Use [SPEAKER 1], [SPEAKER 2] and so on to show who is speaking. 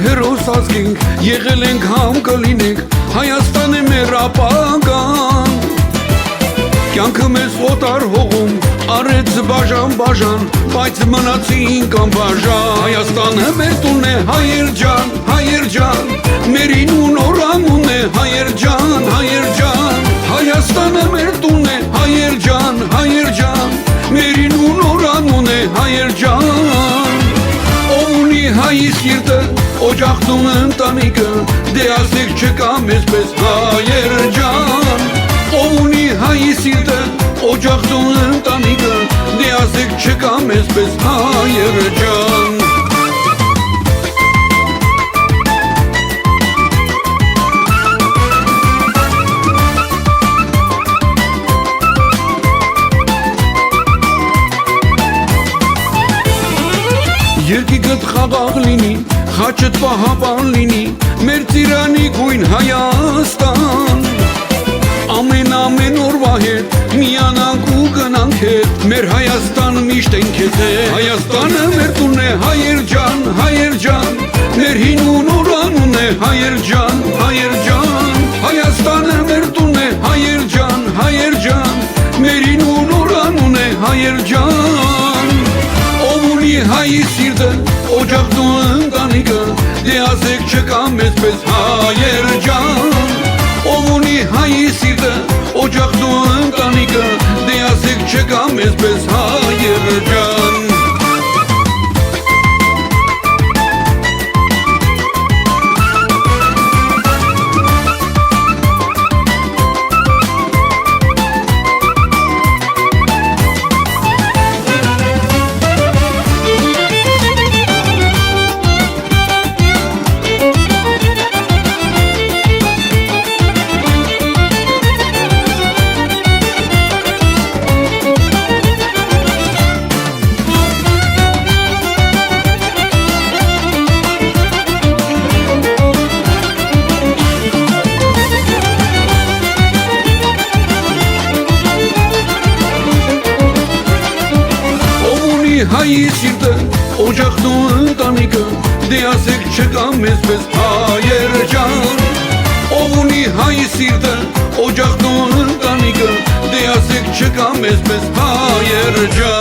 [SPEAKER 1] հերոս ազգենք, եղել ենք համ կլինենք, Հայաստան է մեր ապագան։ Կյանքը մեզ օտար հողում արեց բաժան, բայց մնացինք անբաժան։ Հայաստանը մեր տունն է, հայեր ջան, մերին ու նորանուն է, հայեր ջան։ Հայաստանը մեր տունն է, հայեր ջան, մերին ու նորանուն է, հայեր ջան։ Ով ունի հայի սիրտը, օջախն ու ընտանիքը, դե ասեք չկա մեզ պես հայեր ջան։ Ով ունի հայի սիրտը, օջախն ու ընտանիքը, դե ասեք չկա մեզ պես հայեր ջան։ Երկիքդ խաղաղ լինի, խաչդ պահապան լինի, մեր ծիրանի գույն Հայաստան։ Ամեն օրվա հետ միանանք ու գնանք հետ, մեր Հայաստան միշտ ենք հետ։ Հայաստանը մեր տունն է, հայեր ջան, մեր հին ու նորանուն է, հայեր ջան։ Հայաստանը մեր տունն է, հայեր ջան, մեր հին ու նորանուն է, հայեր ջան։ Ով ունի հայի սիրտը, օջախն ու ընտանիքը, դե ասեք չկա մեզ պես հայեր ջան։ Ով ունի հայի սիրտը, օջախն ու ընտանիքը, դե ասեք չկա մեզ պես հայեր ջան։ Հայի սիրտը, օջախն ու ընտանիքը, դե ասեք չկա մեզ պես հայեր ջան։ Ով ունի հայի սիրտը, օջախն ու ընտանիքը, դե ասեք չկա մեզ պես հայեր ջան։